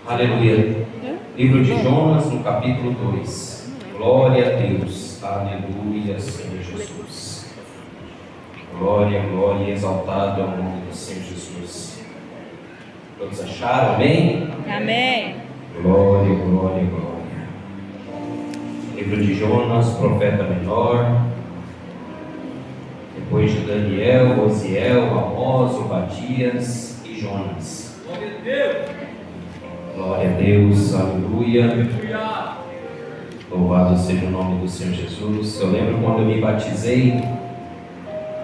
Aleluia. Livro de Jonas, no capítulo 2. Glória a Deus. Aleluia, Senhor Jesus. Glória, glória, exaltado é o nome do Senhor Jesus. Todos acharam? Amém? Amém. Glória, glória, glória. Livro de Jonas, profeta menor. Depois de Daniel, Osiel, Amós, Obadias e Jonas. Glória a Deus. Glória a Deus, aleluia. Louvado seja o nome do Senhor Jesus. Eu lembro quando eu me batizei,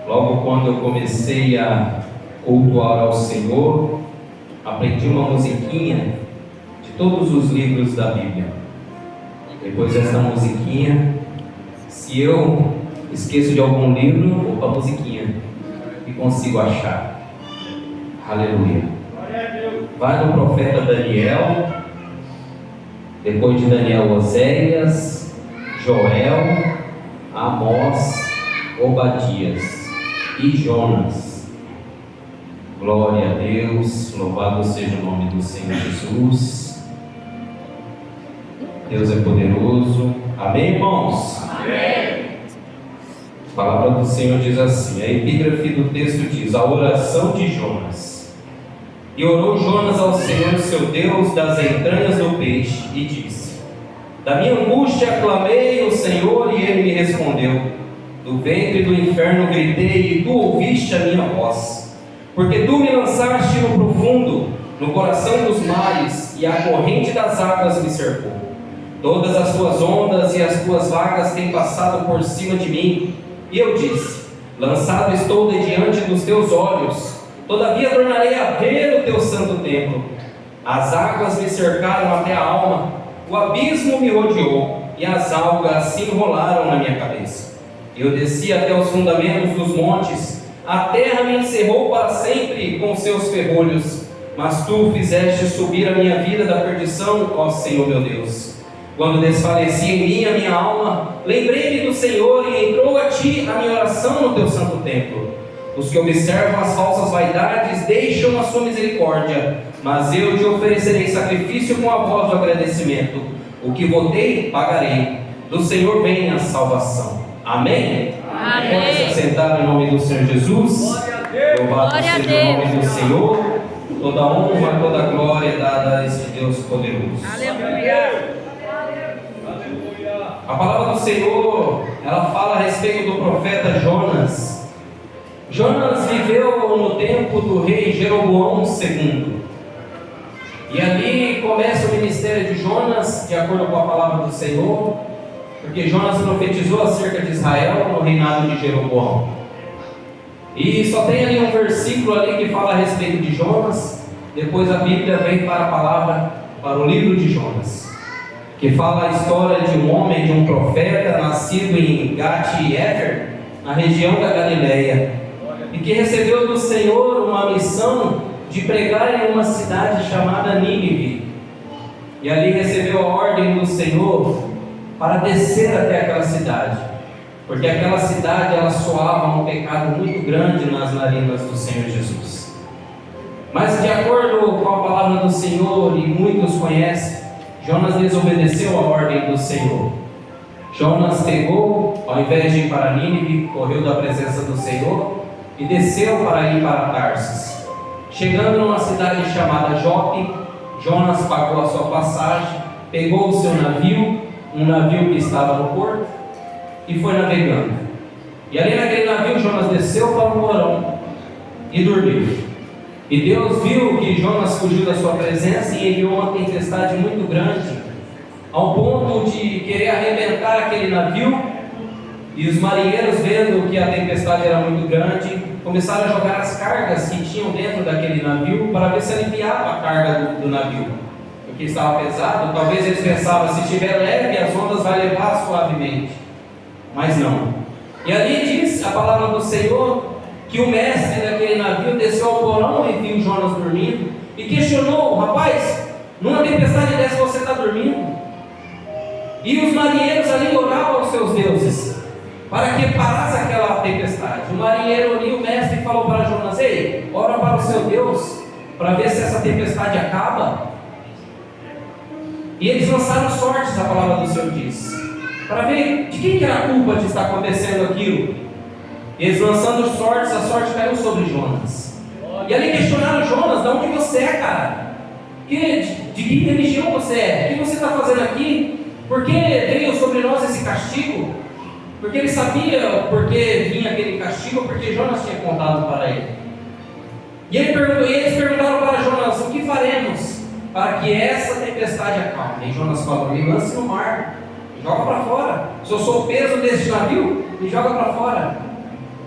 logo quando eu comecei a cultuar ao Senhor, aprendi uma musiquinha de todos os livros da Bíblia. Depois dessa musiquinha, se eu esqueço de algum livro, vou para a musiquinha e consigo achar. Aleluia. Vai no profeta Daniel, depois de Daniel, Oséias, Joel, Amós, Obadias e Jonas. Glória a Deus, louvado seja o nome do Senhor Jesus. Deus é poderoso. Amém, irmãos? Amém. A palavra do Senhor diz assim, a epígrafe do texto diz, a oração de Jonas. E orou Jonas ao Senhor seu Deus das entranhas do peixe e disse, da minha angústia clamei ao Senhor e ele me respondeu, do ventre do inferno gritei e tu ouviste a minha voz, porque tu me lançaste no profundo, no coração dos mares e a corrente das águas me cercou. Todas as tuas ondas e as tuas vagas têm passado por cima de mim. E eu disse, lançado estou de diante dos teus olhos, todavia tornarei a ver o teu santo templo. As águas me cercaram até a alma, o abismo me rodeou, e as algas se enrolaram na minha cabeça. Eu desci até os fundamentos dos montes, a terra me encerrou para sempre com seus ferrolhos, mas tu fizeste subir a minha vida da perdição, ó Senhor meu Deus. Quando desfaleci em mim a minha alma, lembrei-me do Senhor e entrou a ti a minha oração no teu santo templo. Os que observam as falsas vaidades deixam a sua misericórdia, mas eu te oferecerei sacrifício com a voz do agradecimento. O que votei, pagarei. Do Senhor vem a salvação. Amém? Amém. Pode se assentar em nome do Senhor Jesus. Glória a Deus. Louvado Glória a seja o Deus. nome do Senhor. Toda honra, toda glória é dada a este Deus poderoso. Aleluia. A palavra do Senhor, ela fala a respeito do profeta Jonas. Jonas viveu no tempo do rei Jeroboão II. E ali começa o ministério de Jonas, de acordo com a palavra do Senhor, porque Jonas profetizou acerca de Israel no reinado de Jeroboão. E só tem ali um versículo ali que fala a respeito de Jonas. Depois a Bíblia vem para a palavra, para o livro de Jonas, que fala a história de um homem, de um profeta, nascido em Gat-Hefer, na região da Galileia, e que recebeu do Senhor uma missão de pregar em uma cidade chamada Nínive. E ali recebeu a ordem do Senhor para descer até aquela cidade, porque aquela cidade ela soava um pecado muito grande nas narinas do Senhor Jesus. Mas de acordo com a palavra do Senhor, e muitos conhecem, Jonas desobedeceu a ordem do Senhor. Jonas pegou, ao invés de ir para Nínive, correu da presença do Senhor e desceu para ir para Tarsis. Chegando numa cidade chamada Jope, Jonas pagou a sua passagem, pegou o seu navio, um navio que estava no porto, e foi navegando. E ali naquele navio Jonas desceu para o porão e dormiu. E Deus viu que Jonas fugiu da sua presença e enviou uma tempestade muito grande, ao ponto de querer arrebentar aquele navio. E os marinheiros, vendo que a tempestade era muito grande, começaram a jogar as cargas que tinham dentro daquele navio para ver se aliviava a carga do navio, porque estava pesado. Talvez eles pensavam, se estiver leve as ondas vai levar suavemente, mas não. E ali diz a palavra do Senhor que o mestre daquele navio desceu ao porão e viu Jonas dormindo e questionou: rapaz, numa tempestade dessa você está dormindo? E os marinheiros ali oravam aos seus deuses para que parasse aquela tempestade. O marinheiro ali, o mestre, falou para Jonas: ei, ora para o seu Deus para ver se essa tempestade acaba. E eles lançaram sortes, a palavra do Senhor diz, para ver de quem que era a culpa de estar acontecendo aquilo. E eles lançando sortes, a sorte caiu sobre Jonas. E ali questionaram Jonas: de onde você é, cara? De que religião você é? O que você está fazendo aqui? Por que veio sobre nós esse castigo? Porque ele sabia por que vinha aquele castigo, porque Jonas tinha contado para ele. E eles perguntaram para Jonas: o que faremos para que essa tempestade acalme? E Jonas falou: me lance no mar, me joga para fora. Se eu sou o peso deste navio, me joga para fora.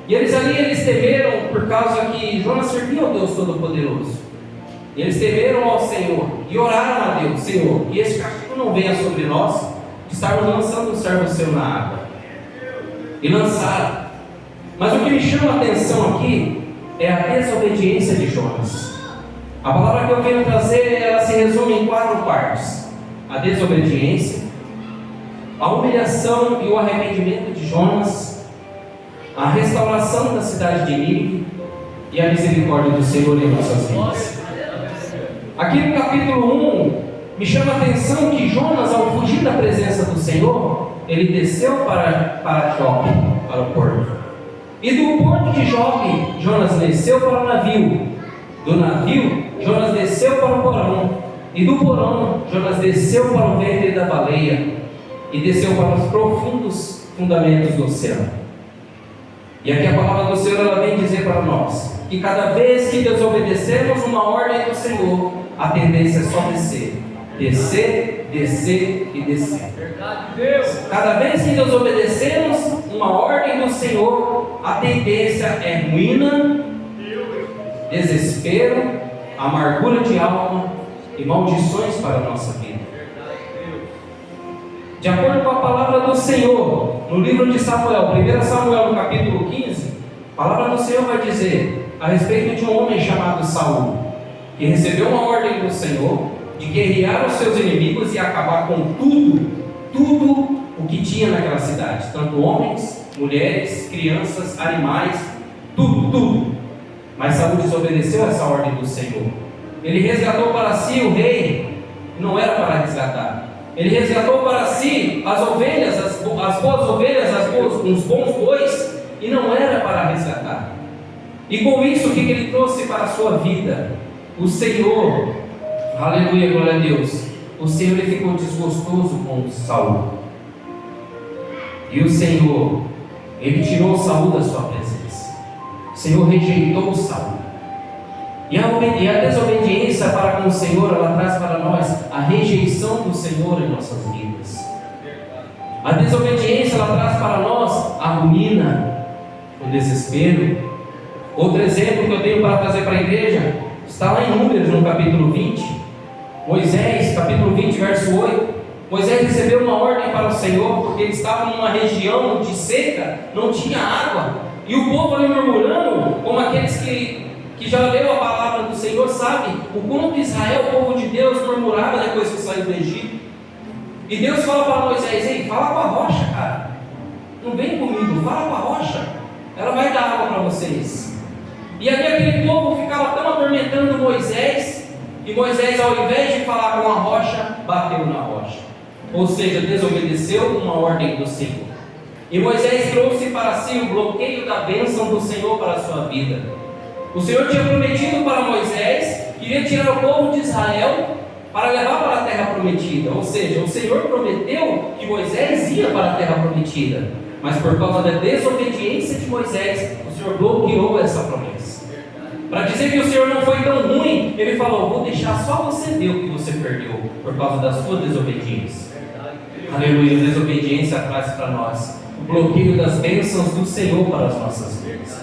E eles temeram, por causa que Jonas servia ao Deus Todo-Poderoso. Eles temeram ao Senhor e oraram a Deus: Senhor, que esse castigo não venha sobre nós, de estarmos lançando um servo seu na água. E lançaram. Mas o que me chama a atenção aqui é a desobediência de Jonas. A palavra que eu venho trazer, ela se resume em 4 partes: a desobediência, a humilhação e o arrependimento de Jonas, a restauração da cidade de Nínive e a misericórdia do Senhor em nossas vidas. Aqui no capítulo 1, me chama a atenção que Jonas, ao fugir da presença do Senhor, ele desceu para Jope, para o porto. E do porto de Jope, Jonas desceu para o navio. Do navio, Jonas desceu para o porão. E do porão, Jonas desceu para o ventre da baleia. E desceu para os profundos fundamentos do oceano. E aqui a palavra do Senhor, ela vem dizer para nós que cada vez que desobedecemos uma ordem do Senhor, a tendência é só descer. Descer, descer e descer. Cada vez que desobedecemos uma ordem do Senhor, a tendência é ruína, desespero, amargura de alma e maldições para a nossa vida. De acordo com a palavra do Senhor, no livro de Samuel, 1 Samuel, no capítulo 15, a palavra do Senhor vai dizer a respeito de um homem chamado Saul, que recebeu uma ordem do Senhor de guerrear os seus inimigos e acabar com tudo o que tinha naquela cidade, tanto homens, mulheres, crianças, animais, tudo. Mas Saul desobedeceu essa ordem do Senhor. Ele resgatou para si o rei, não era para resgatar. Ele resgatou para si as ovelhas, as boas ovelhas, os bons bois, e não era para resgatar. E com isso, o que ele trouxe para a sua vida? O Senhor, aleluia, glória a Deus, o Senhor, ele ficou desgostoso com Saul. E o Senhor, ele tirou Saul da sua presença. O Senhor rejeitou Saul. E a desobediência para com o Senhor, ela traz para nós a rejeição do Senhor em nossas vidas. A desobediência, ela traz para nós a ruína, o desespero. Outro exemplo que eu tenho para trazer para a igreja está lá em Números, no capítulo 20. Moisés, capítulo 20, verso 8. Moisés recebeu uma ordem para o Senhor, porque ele estava numa região de seca, não tinha água. E o povo ali murmurando, como aqueles que já leu a palavra do Senhor, sabe o quanto Israel, o povo de Deus, murmurava depois que saiu do Egito. E Deus fala para Moisés: ei, fala com a rocha, cara, não vem comigo, fala com a rocha, ela vai dar água para vocês. E ali aquele povo ficava tão atormentando Moisés, e Moisés, ao invés de falar com a rocha, bateu na rocha, ou seja, desobedeceu uma ordem do Senhor. E Moisés trouxe para si o bloqueio da bênção do Senhor para a sua vida. O Senhor tinha prometido para Moisés que iria tirar o povo de Israel para levar para a terra prometida. Ou seja, o Senhor prometeu que Moisés ia para a terra prometida, mas por causa da desobediência de Moisés, o Senhor bloqueou essa promessa. Para dizer que o Senhor não foi tão ruim, ele falou: vou deixar só você ver o que você perdeu por causa da sua desobediência. Aleluia. Desobediência traz para nós o bloqueio das bênçãos do Senhor para as nossas vidas.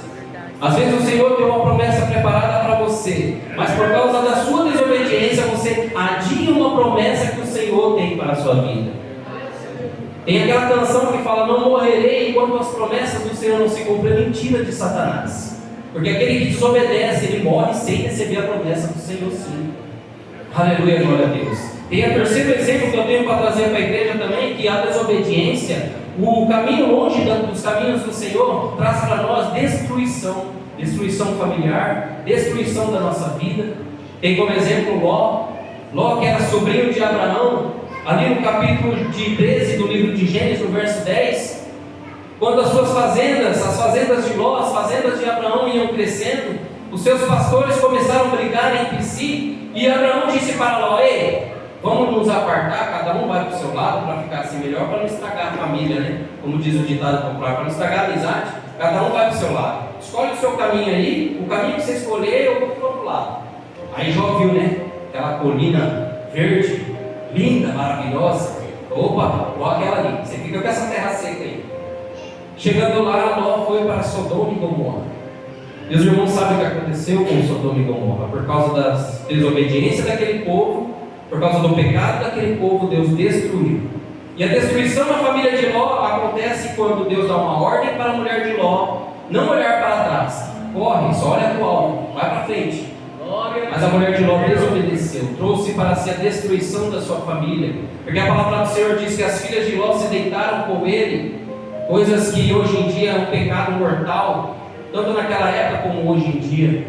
Às vezes o Senhor tem uma promessa preparada para você, mas por causa da sua desobediência você adia uma promessa que o Senhor tem para a sua vida. Tem aquela canção que fala: não morrerei enquanto as promessas do Senhor não se cumprem. Mentira de Satanás. Porque aquele que desobedece, ele morre sem receber a promessa do Senhor, sim. Aleluia, glória a Deus. Tem o terceiro exemplo que eu tenho para trazer para a igreja também, que a desobediência, o caminho longe dos caminhos do Senhor, traz para nós destruição. Destruição familiar, destruição da nossa vida. Tem como exemplo Ló, que era sobrinho de Abraão, ali no capítulo de 13 do livro de Gênesis, no verso 10, quando as suas fazendas, as fazendas de Ló, as fazendas de Abraão iam crescendo, os seus pastores começaram a brigar entre si, e Abraão disse para Ló: ei, vamos nos apartar, cada um vai para o seu lado para ficar assim melhor, para não estragar a família, né? Como diz o ditado popular, para não estragar a amizade, cada um vai para o seu lado. Escolhe o seu caminho aí, o caminho que você escolher, eu vou para o outro lado. Aí Jó viu, né? Aquela colina verde, linda, maravilhosa. Opa, ó aquela ali, você fica com essa terra seca aí. Chegando lá, Ló foi para Sodoma e Gomorra. Meus irmãos sabem o que aconteceu com Sodoma e Gomorra. Por causa da desobediência daquele povo, por causa do pecado daquele povo, Deus destruiu. E a destruição da família de Ló acontece quando Deus dá uma ordem para a mulher de Ló não olhar para trás. Corre, só olha para o alto, vai para frente. Mas a mulher de Ló desobedeceu, trouxe para si a destruição da sua família. Porque a palavra do Senhor diz que as filhas de Ló se deitaram com ele, coisas que hoje em dia é um pecado mortal, tanto naquela época como hoje em dia.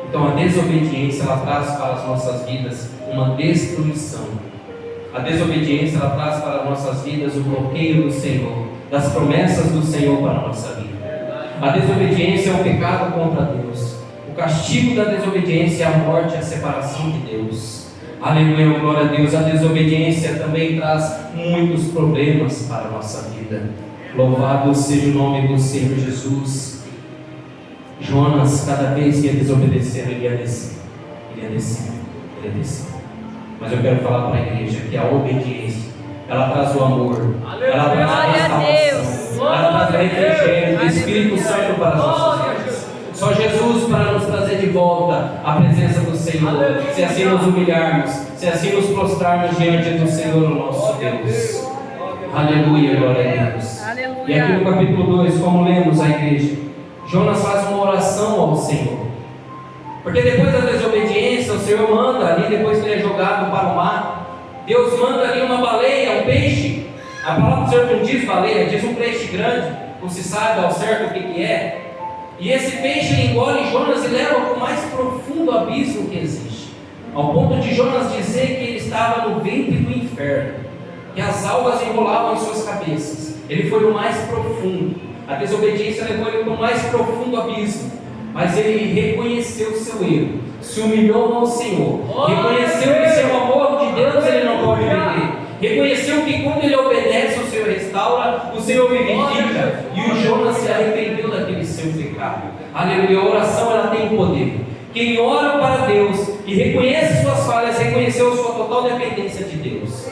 Então a desobediência, ela traz para as nossas vidas uma destruição. A desobediência, ela traz para as nossas vidas o bloqueio do Senhor, das promessas do Senhor para a nossa vida. A desobediência é um pecado contra Deus. O castigo da desobediência é a morte e a separação de Deus. Aleluia, glória a Deus. A desobediência também traz muitos problemas para a nossa vida. Louvado seja o nome do Senhor Jesus. Jonas, cada vez que ia desobedecer, ele ia descer. Ele ia descer. Ele ia descer. Mas eu quero falar para a igreja que a obediência, ela traz o amor, ela traz a restauração, ela traz o refrigério do Espírito Santo para as nossas vidas. Só Jesus para nos trazer de volta a presença do Senhor, se assim nos humilharmos, se assim nos prostrarmos diante do Senhor, o nosso Deus. Aleluia, glória a Deus. Aleluia. E aqui no capítulo 2, como lemos a igreja, Jonas faz uma oração ao Senhor. Porque depois da desobediência, o Senhor manda ali, depois que ele é jogado para o mar, Deus manda ali uma baleia, um peixe. A palavra do Senhor não diz baleia, diz um peixe grande, não se sabe ao certo o que é. E esse peixe ele engole Jonas e leva para o mais profundo abismo que existe, ao ponto de Jonas dizer que ele estava no ventre do inferno, que as algas enrolavam em suas cabeças. Ele foi no mais profundo. A desobediência levou ele para o mais profundo abismo. Mas ele reconheceu o seu erro, se humilhou ao Senhor, reconheceu que sem o amor de Deus ele não pode viver, reconheceu que quando ele obedece, o Senhor restaura, o Senhor vivifica, e o Jonas se arrependeu daquele seu pecado. Aleluia, a oração ela tem poder. Quem ora para Deus e reconhece suas falhas, reconheceu sua total dependência de Deus.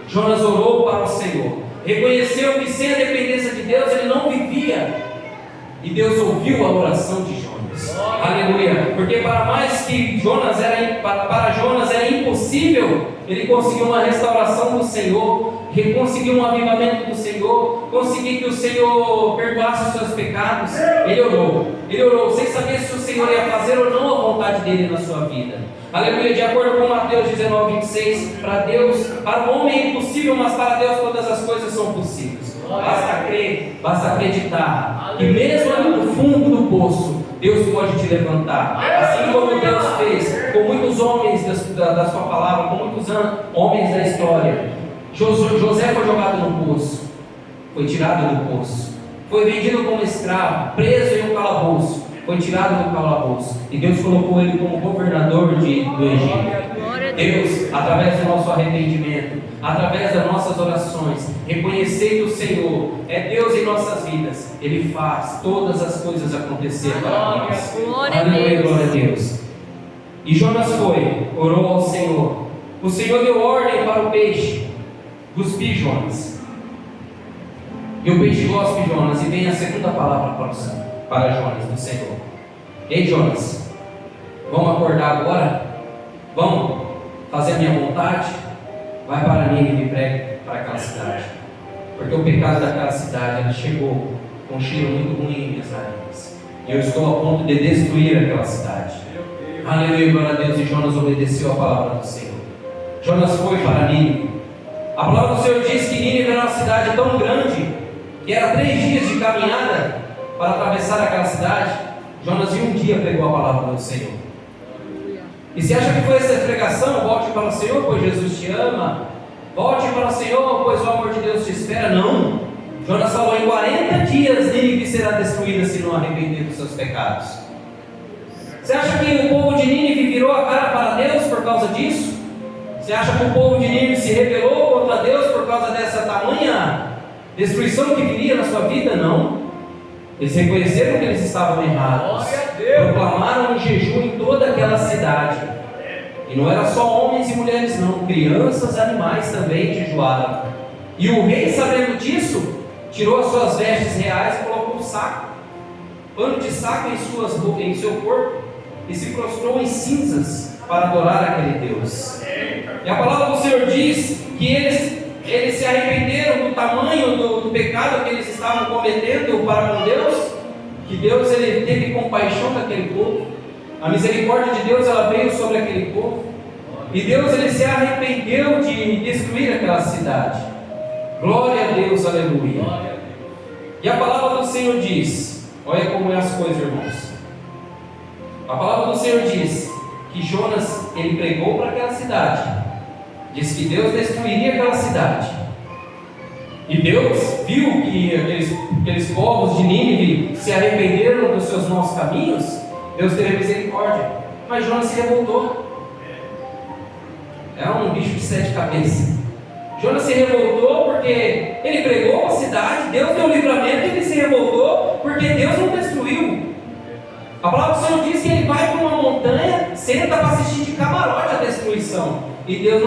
Jonas orou para o Senhor, reconheceu que sem a dependência de Deus ele não vivia, e Deus ouviu a oração de Jonas. Aleluia, porque para mais que Jonas para Jonas era impossível ele conseguiu uma restauração do Senhor, conseguiu um avivamento do Senhor, conseguiu que o Senhor perdoasse os seus pecados. Ele orou sem saber se o Senhor ia fazer ou não a vontade dele na sua vida. Aleluia, de acordo com Mateus 19:26, para o homem é impossível, mas para Deus todas as coisas são possíveis. Basta crer, basta acreditar que mesmo ali no fundo do poço, Deus pode te levantar. Assim como Deus fez com muitos homens da sua palavra, com muitos homens da história. José foi jogado no poço, foi tirado do poço, foi vendido como escravo, preso em um calabouço, foi tirado do calabouço, e Deus colocou ele como governador do Egito. Deus, através do nosso arrependimento, através das nossas orações, reconhecendo o Senhor, é Deus em nossas vidas, Ele faz todas as coisas acontecer para nós. Aleluia, glória a Deus. E Jonas foi, orou ao Senhor. O Senhor deu ordem para o peixe cuspir Jonas. E o peixe cospe Jonas, e vem a segunda palavra para Jonas do Senhor. Ei Jonas, vamos acordar agora? Vamos fazer a minha vontade? Vai para Nínive e pregue para aquela cidade, porque o pecado daquela cidade ela chegou com um cheiro muito ruim em minhas narinas, e eu estou a ponto de destruir aquela cidade. Aleluia, glória a Deus. E Jonas obedeceu a palavra do Senhor. Jonas foi para Nínive. A palavra do Senhor diz que Nínive era uma cidade tão grande que era 3 dias de caminhada para atravessar aquela cidade. Jonas em um dia pregou a palavra do Senhor. E se acha que foi essa pregação, volte para o Senhor, pois Jesus te ama. volte para o Senhor, pois o amor de Deus te espera. Não. Jonas falou: em 40 dias Nínive será destruída se não arrepender dos seus pecados. Você acha que o povo de Nínive virou a cara para Deus por causa disso? Você acha que o povo de Nínive se rebelou contra Deus por causa dessa tamanha destruição que viria na sua vida? Não. Eles reconheceram que eles estavam errados, proclamaram um jejum em toda aquela cidade. E não era só homens e mulheres não, crianças e animais também jejuaram. E o rei, sabendo disso, tirou as suas vestes reais e colocou um saco, pano de saco em seu corpo, e se prostrou em cinzas para adorar aquele Deus. E a palavra do Senhor diz que eles se arrependeram do tamanho do pecado que eles estavam cometendo para com Deus, que Deus ele teve compaixão daquele povo. A misericórdia de Deus ela veio sobre aquele povo, e Deus ele se arrependeu de destruir aquela cidade. Glória a Deus, aleluia. E a palavra do Senhor diz, olha como é as coisas, irmãos. A palavra do Senhor diz que Jonas ele pregou para aquela cidade, disse que Deus destruiria aquela cidade. E Deus viu que aqueles povos de Nínive se arrependeram dos seus maus caminhos. Deus teve misericórdia, mas Jonas se revoltou. É um bicho de 7 cabeças. Jonas se revoltou porque ele pregou a cidade, Deus deu livramento, e ele se revoltou porque Deus não destruiu. A palavra do Senhor diz que ele vai para uma montanha, senta para assistir de camarote a destruição, e Deus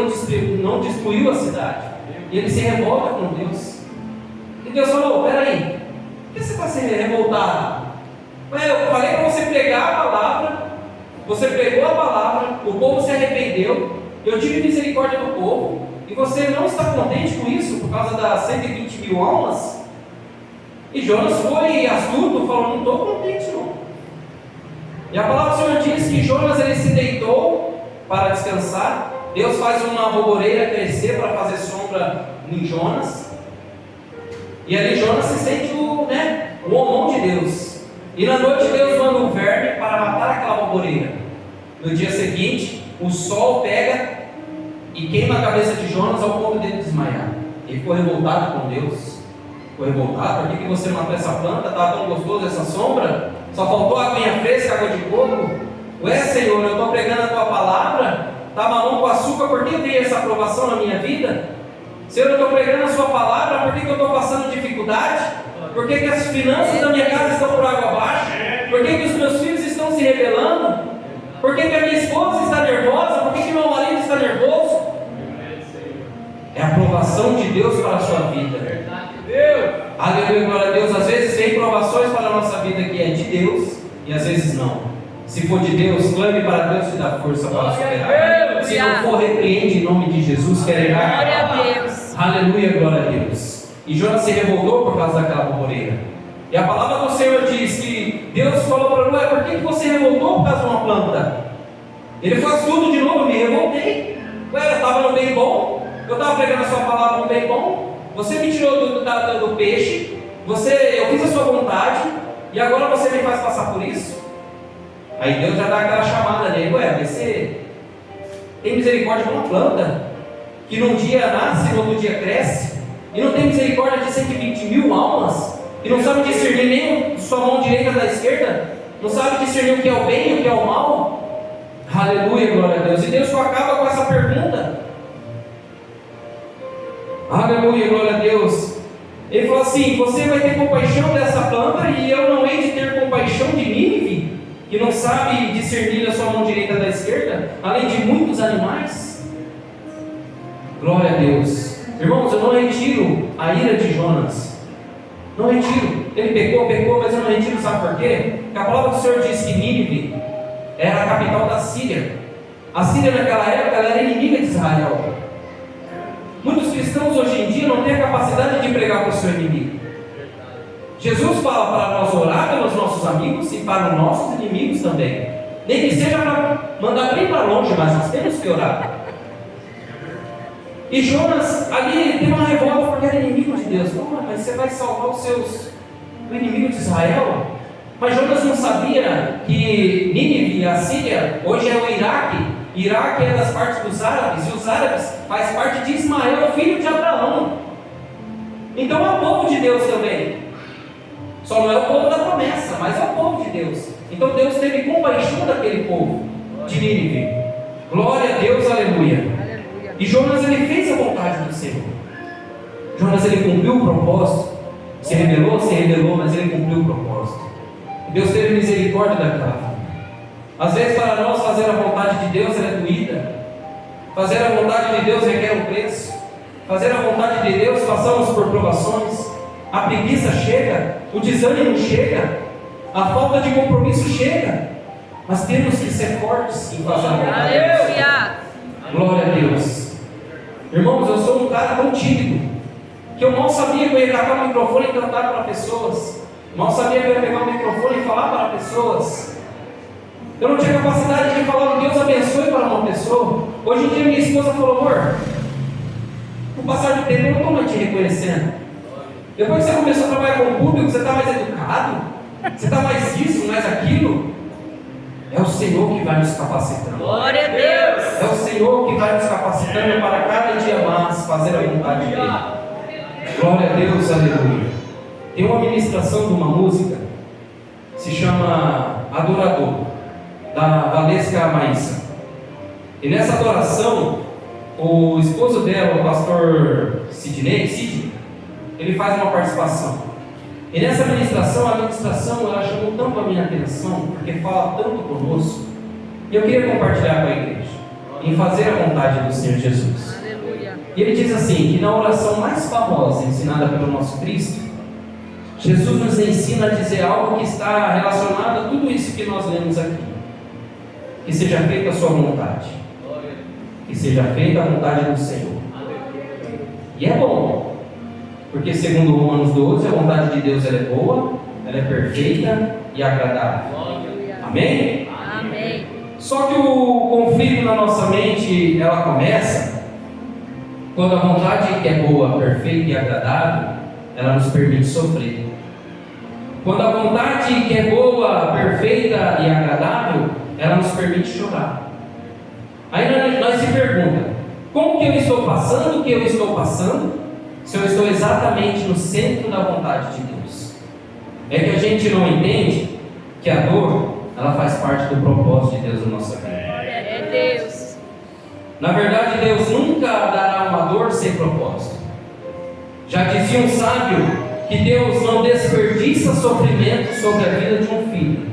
não destruiu a cidade. E ele se revolta com Deus. E Deus falou: peraí, por que você está se revoltado? Eu falei para você pregar a palavra, você pregou a palavra, o povo se arrependeu, eu tive misericórdia do povo, e você não está contente com isso por causa das 120 mil almas? E Jonas foi astuto, falou: não estou contente não. E a palavra do Senhor diz que Jonas ele se deitou para descansar. Deus faz uma arvoreira crescer para fazer sombra em Jonas, e ali Jonas se sente o homão de Deus. E na noite Deus manda um verme para matar aquela arvoreira. No dia seguinte o sol pega e queima a cabeça de Jonas ao ponto dele desmaiar. Ele ficou revoltado com Deus. Ficou revoltado: por que você matou essa planta? Estava tão gostoso essa sombra? Só faltou a aguinha fresca, água de coco? Ué, Senhor, eu estou pregando a tua palavra, está mamão com açúcar, por que veio essa aprovação na minha vida? Senhor, eu estou pregando a sua palavra, por que eu estou passando dificuldade? Por que as finanças da minha casa estão por água abaixo? Por que os meus filhos estão se rebelando? Por que a minha esposa está nervosa? Por que meu marido está nervoso? É a aprovação de Deus para a sua vida. Aleluia, glória a Deus. Às vezes vem provações para a nossa vida que é de Deus, e às vezes não. Se for de Deus, clame para Deus te dar força para superar. Se não for, repreende em nome de Jesus, quer errar. Glória a Deus. Aleluia, glória a Deus. E Jonas se revoltou por causa daquela arvoreira. E a palavra do Senhor diz que Deus falou para ele: por que você revoltou por causa de uma planta? Ele faz tudo de novo: me revoltei. Eu estava no bem bom, eu estava pregando a sua palavra no bem bom, você me tirou do peixe, eu fiz a sua vontade, e agora você me faz passar por isso? Aí Deus já dá aquela chamada nele: você tem misericórdia de uma planta que num dia nasce e no outro dia cresce, e não tem misericórdia de 120 mil almas, e não sabe discernir nem sua mão direita da esquerda, não sabe discernir o que é o bem e o que é o mal? Aleluia, glória a Deus. E Deus só acaba com essa pergunta. Aleluia, glória a Deus. Ele falou assim: você vai ter compaixão dessa planta, e eu não hei de ter compaixão de Nínive, que não sabe discernir a sua mão direita da esquerda, além de muitos animais? Glória a Deus. Irmãos, eu não retiro a ira de Jonas. Não retiro. Ele pecou, mas eu não retiro, sabe por quê? Porque a palavra do Senhor diz que Nínive era a capital da Síria. A Síria naquela época ela era inimiga de Israel. Muitos cristãos hoje em dia não têm a capacidade de pregar para o seu inimigo. Jesus fala para nós orar pelos nossos amigos e para os nossos inimigos também. Nem que seja para mandar bem para longe, mas nós temos que orar. E Jonas ali teve uma revolta porque era inimigo de Deus. Mas você vai salvar o inimigo de Israel? Mas Jonas não sabia que Nínive, a Síria, hoje é o Iraque, Iraque é das partes dos árabes, e os árabes faz parte de Ismael, filho de Abraão. Então é o povo de Deus também. Só não é o povo da promessa, mas é o povo de Deus. Então Deus teve compaixão daquele povo de Nínive. Glória a Deus, aleluia. Aleluia. E Jonas, ele fez a vontade do Senhor. Jonas, ele cumpriu o propósito. Se rebelou, mas ele cumpriu o propósito. E Deus teve misericórdia daquela vida. Às vezes, para nós, fazer a vontade de Deus é doída. Fazer a vontade de Deus requer um preço. Fazer a vontade de Deus, passamos por provações. A preguiça chega, o desânimo chega, a falta de compromisso chega. Mas temos que ser fortes em fazer a vontade de Deus. Aleluia. Glória a Deus. Irmãos, eu sou um cara tão tímido que eu mal sabia que eu ia pegar o microfone e cantar para pessoas. Mal sabia que eu ia pegar o microfone e falar para pessoas. Eu não tinha capacidade de falar Deus abençoe para uma pessoa. Hoje em dia minha esposa falou: amor, com o passar do tempo eu não estou mais te reconhecendo. Depois que você começou a trabalhar com o público, você está mais educado, você está mais isso, mais aquilo. É o Senhor que vai nos capacitando. Glória a Deus. É o Senhor que vai nos capacitando para cada dia mais fazer a vontade dele. Glória a Deus, aleluia. Tem uma ministração de uma música, se chama Adorador, da Valesca Maísa. E nessa adoração, o esposo dela, o pastor Sidney, ele faz uma participação. E nessa ministração, a ministração ela chamou tanto a minha atenção, porque fala tanto conosco, e eu queria compartilhar com a igreja, em fazer a vontade do Senhor Jesus. Aleluia. E ele diz assim, que na oração mais famosa, ensinada pelo nosso Cristo, Jesus nos ensina a dizer algo que está relacionado a tudo isso que nós lemos aqui. Que seja feita a sua vontade. Que seja feita a vontade do Senhor. E é bom, porque segundo Romanos 12, a vontade de Deus ela é boa, ela é perfeita e agradável. Amém? Amém. Só que o conflito na nossa mente, ela começa quando a vontade que é boa, perfeita e agradável, ela nos permite sofrer. Quando a vontade que é boa, perfeita e agradável, ela nos permite chorar. Aí nós se pergunta, como que eu estou passando o que eu estou passando, se eu estou exatamente no centro da vontade de Deus? É que a gente não entende que a dor, ela faz parte do propósito de Deus na nossa vida. É Deus. Na verdade, Deus nunca dará uma dor sem propósito. Já dizia um sábio que Deus não desperdiça sofrimento sobre a vida de um filho,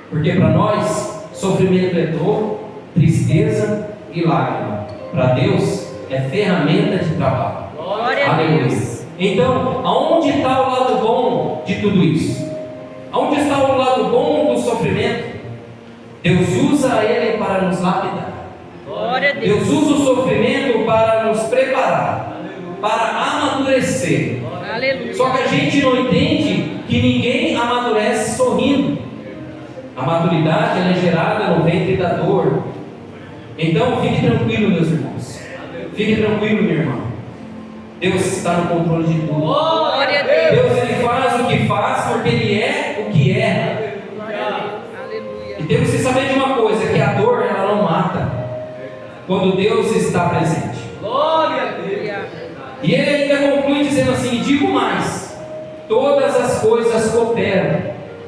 porque para nós, sofrimento é dor, tristeza e lágrima. Para Deus, é ferramenta de trabalho. Glória a Aleluia. Deus. Então, aonde está o lado bom de tudo isso? Aonde está o lado bom do sofrimento? Deus usa ele para nos lapidar. Glória a Deus. Deus usa o sofrimento para nos preparar, para amadurecer. Aleluia. Só que a gente não entende que ninguém amadurece sorrindo. A maturidade ela é gerada no ventre da dor. Então fique tranquilo, meus irmãos. Fique tranquilo, minha irmã. Deus está no controle de tudo. Glória a Deus. Deus ele faz o que faz porque Ele é o que é. Glória a Deus. Aleluia. E temos que saber de uma coisa, que a dor ela não mata quando Deus está presente. Glória a Deus. E ele ainda conclui dizendo assim, digo mais, todas as coisas cooperam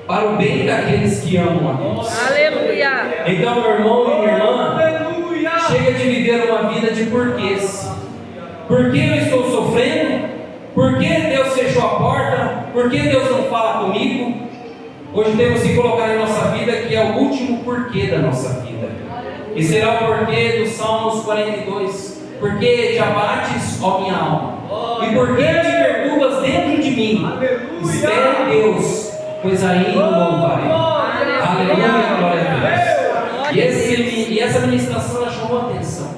para o bem daqueles que amam a Deus. Aleluia. Então, meu irmão e minha irmã, Aleluia. chega de viver uma vida de porquês. Por que eu estou sofrendo? Por que Deus fechou a porta? Por que Deus não fala comigo? Hoje temos que colocar em nossa vida que é o último porquê da nossa vida. E será o porquê dos Salmos 42. Porque te abates, ó minha alma, e porque te perturbas dentro de mim. Espera em Deus, pois ainda não vai. Aleluia, glória a Deus. E essa ministração ela chamou a atenção.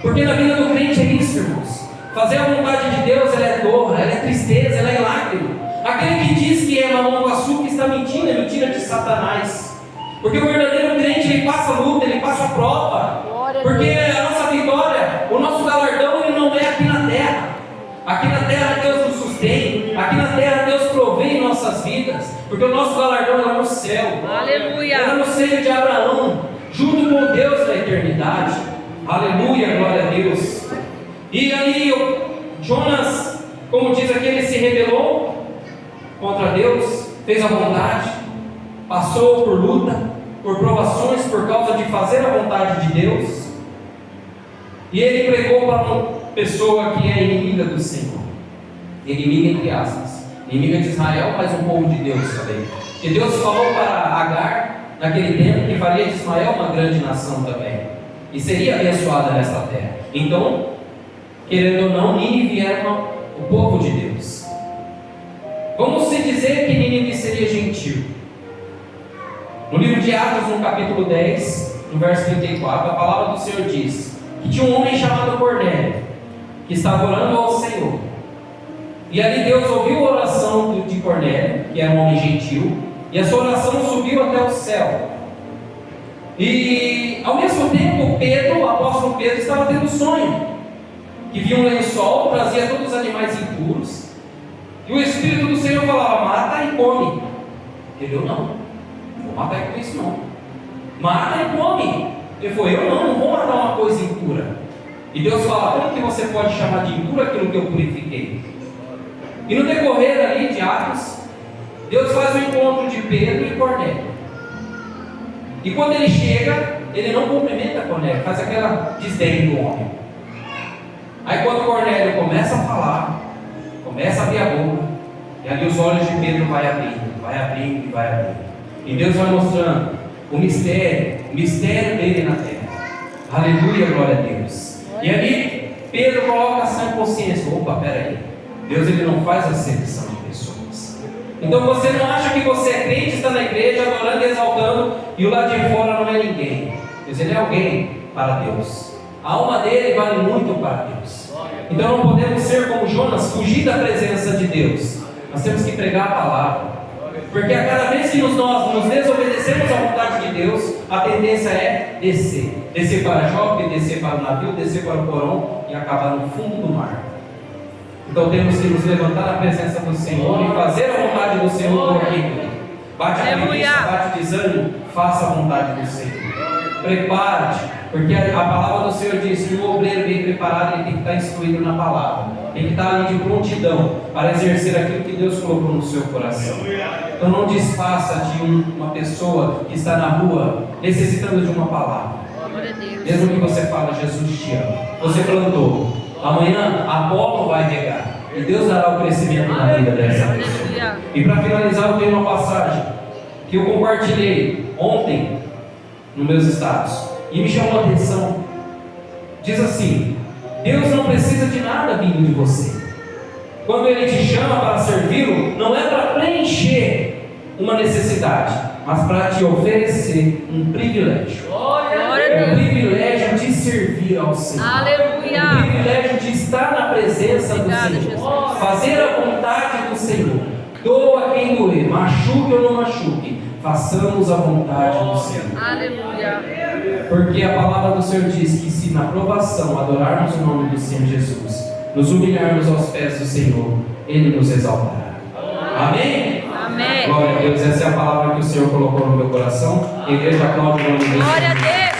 Porque na vida do crente é isso, irmãos. Fazer a vontade de Deus, ela é dor, ela é tristeza, ela é lágrima. Aquele que diz que é mamão com açúcar está mentindo, é mentira de Satanás. Porque o verdadeiro crente, ele passa luta, ele passa prova. Porque a nossa vitória, o nosso galardão, ele não é aqui na terra. Aqui na terra Deus nos sustém. Aqui na terra Deus provê em nossas vidas. Porque o nosso galardão é no céu. Aleluia. Era no seio de Abraão. junto com Deus na eternidade. Aleluia, glória a Deus. E ali Jonas, como diz aqui, ele se rebelou contra Deus, fez a vontade, passou por luta, por provações por causa de fazer a vontade de Deus. E ele pregou para uma pessoa que é inimiga do Senhor, inimiga entre aspas, inimiga de Israel, mas um povo de Deus também. E Deus falou para Agar naquele tempo que faria de Ismael uma grande nação também, e seria abençoada nesta terra. Então, querendo ou não, Nínive era o povo de Deus. Vamos se dizer que Nínive seria gentil. No livro de Atos, no capítulo 10, no verso 34, a palavra do Senhor diz que tinha um homem chamado Cornélio, que estava orando ao Senhor. E ali Deus ouviu a oração de Cornélio, que era um homem gentil, e a sua oração subiu até o céu. E ao mesmo tempo, Pedro, o apóstolo Pedro, estava tendo um sonho, que via um lençol, trazia todos os animais impuros, e o Espírito do Senhor falava: mata e come. Ele falou: não vou matar com isso não. Mata e come. Ele falou: eu não vou matar uma coisa impura. E Deus fala: como que você pode chamar de impuro aquilo que eu purifiquei? E no decorrer ali de Atos, Deus faz o encontro de Pedro e Cornélio. E quando ele chega, ele não cumprimenta Cornélio, faz aquela desdém do homem. Aí quando Cornélio começa a falar, começa a abrir a boca, e ali os olhos de Pedro vai abrindo e vai abrindo. E Deus vai mostrando o mistério dele na terra. Aleluia, glória a Deus. E ali Pedro coloca a sã consciência: opa, peraí, Deus ele não faz acepção de pessoas. Então você não acha que você é crente, está na igreja adorando e exaltando, e o lado de fora não é ninguém. Deus ele é alguém para Deus. A alma dele vale muito para Deus. Então não podemos ser como Jonas, fugir da presença de Deus. Nós temos que pregar a palavra. Porque a cada vez que nós nos desobedecemos à vontade de Deus, a tendência é descer. Descer para Jope, descer para o navio, descer para o porão e acabar no fundo do mar. Então temos que nos levantar na presença do Senhor e fazer a vontade do Senhor por aqui. Bate a preguiça, bate desânimo, faça a vontade do Senhor. Prepare-te, porque a palavra do Senhor diz que o obreiro bem preparado ele tem que estar instruído na palavra, tem que estar ali de prontidão para exercer aquilo que Deus colocou no seu coração. Então não desfaça de uma pessoa que está na rua necessitando de uma palavra. Mesmo que você fale: Jesus te ama, você plantou, amanhã Apolo vai regar e Deus dará o crescimento na vida dessa pessoa. E para finalizar, eu tenho uma passagem que eu compartilhei ontem nos meus status e me chamou a atenção. Diz assim: Deus não precisa de nada vindo de você. Quando Ele te chama para servi-lo, não é para preencher uma necessidade, mas para te oferecer um privilégio. O privilégio de servir ao Senhor. Aleluia. O privilégio de estar na presença do Senhor. Fazer a vontade do Senhor. Doa quem doer, machuque ou não machuque, façamos a vontade do Senhor. Aleluia. Porque a palavra do Senhor diz que se na provação adorarmos o nome do Senhor Jesus, nos humilharmos aos pés do Senhor, Ele nos exaltará. Amém? Amém. Glória a Deus, essa é a palavra que o Senhor colocou no meu coração. A igreja aplaude o nome do Senhor. Glória a Deus.